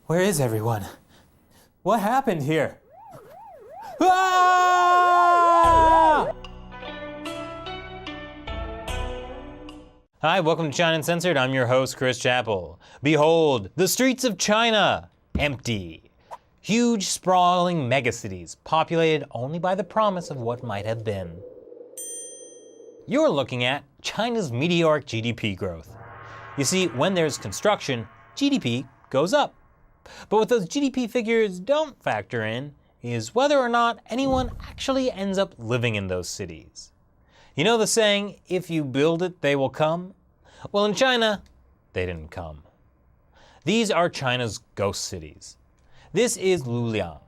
Where is everyone? What happened here? Ah! Hi, welcome to China Uncensored. I'm your host, Chris Chappell. Behold, the streets of China, empty. Huge, sprawling megacities, populated only by the promise of what might have been. You're looking at China's meteoric GDP growth. You see, when there's construction, GDP goes up. But what those GDP figures don't factor in is whether or not anyone actually ends up living in those cities. You know the saying, if you build it, they will come? Well, in China, they didn't come. These are China's ghost cities. This is Luliang.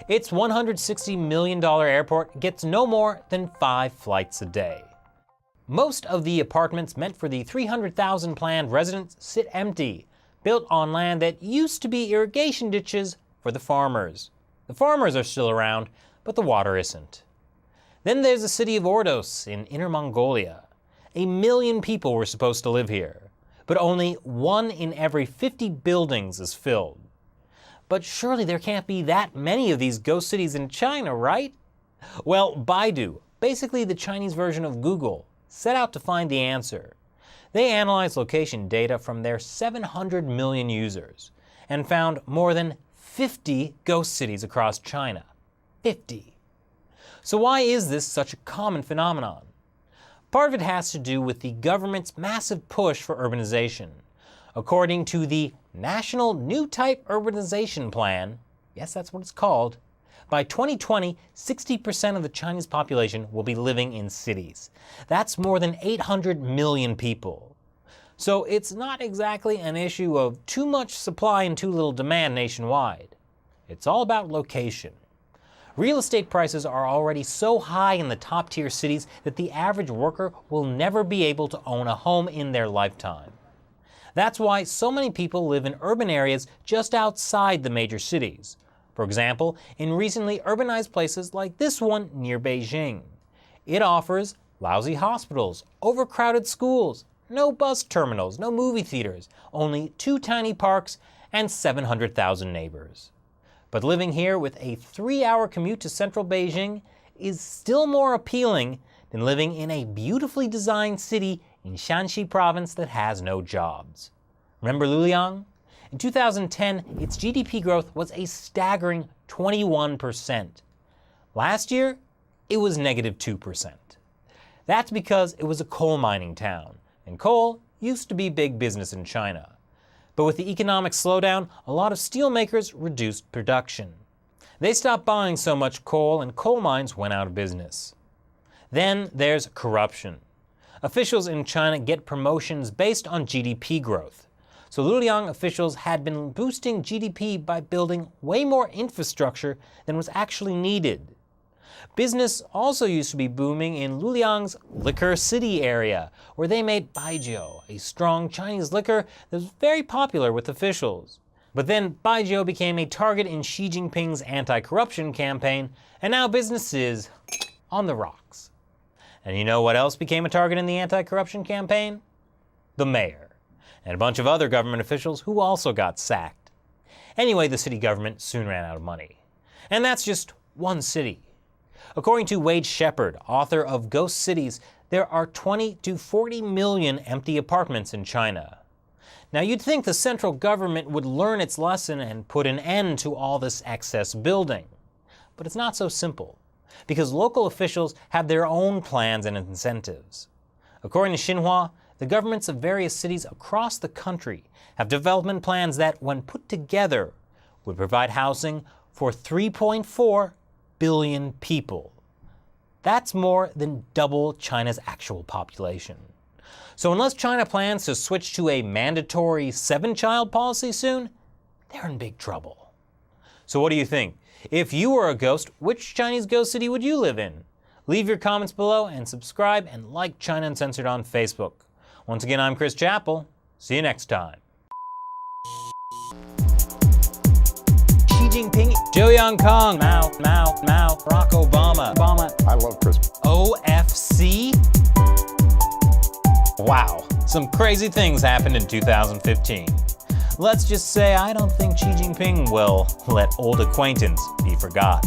Its $160 million airport gets no more than 5 flights a day. Most of the apartments meant for the 300,000 planned residents sit empty, built on land that used to be irrigation ditches for the farmers. The farmers are still around, but the water isn't. Then there's the city of Ordos in Inner Mongolia. 1 million people were supposed to live here, but only 1 in every 50 buildings is filled. But surely there can't be that many of these ghost cities in China, right? Well, Baidu, basically the Chinese version of Google, set out to find the answer. They analyzed location data from their 700 million users and found more than 50 ghost cities across China. 50. So why is this such a common phenomenon? Part of it has to do with the government's massive push for urbanization. According to the National New Type Urbanization Plan, yes, that's what it's called, by 2020, 60% of the Chinese population will be living in cities. That's more than 800 million people. So it's not exactly an issue of too much supply and too little demand nationwide. It's all about location. Real estate prices are already so high in the top-tier cities that the average worker will never be able to own a home in their lifetime. That's why so many people live in urban areas just outside the major cities. For example, in recently urbanized places like this one near Beijing. It offers lousy hospitals, overcrowded schools, no bus terminals, no movie theaters, only 2 tiny parks, and 700,000 neighbors. But living here with a 3-hour commute to central Beijing is still more appealing than living in a beautifully designed city in Shanxi province that has no jobs. Remember Luliang? In 2010, its GDP growth was a staggering 21%. Last year, it was negative 2%. That's because it was a coal mining town, and coal used to be big business in China. But with the economic slowdown, a lot of steel makers reduced production. They stopped buying so much coal, and coal mines went out of business. Then there's corruption. Officials in China get promotions based on GDP growth. So Luliang officials had been boosting GDP by building way more infrastructure than was actually needed. Business also used to be booming in Luliang's Liquor City area, where they made baijiu, a strong Chinese liquor that was very popular with officials. But then baijiu became a target in Xi Jinping's anti-corruption campaign, and now business is on the rocks. And you know what else became a target in the anti-corruption campaign? The mayor. And a bunch of other government officials who also got sacked. Anyway, the city government soon ran out of money. And that's just one city. According to Wade Shepard, author of Ghost Cities, there are 20 to 40 million empty apartments in China. Now you'd think the central government would learn its lesson and put an end to all this excess building. But it's not so simple, because local officials have their own plans and incentives. According to Xinhua, the governments of various cities across the country have development plans that, when put together, would provide housing for 3.4 billion people. That's more than double China's actual population. So unless China plans to switch to a mandatory 7-child policy soon, they're in big trouble. So what do you think? If you were a ghost, which Chinese ghost city would you live in? Leave your comments below and subscribe and like China Uncensored on Facebook. Once again, I'm Chris Chappell. See you next time. Xi Jinping, Zhou Yangkang, Mao, Barack Obama. I love Chris. OFC? Wow, some crazy things happened in 2015. Let's just say I don't think Xi Jinping will let old acquaintance be forgot.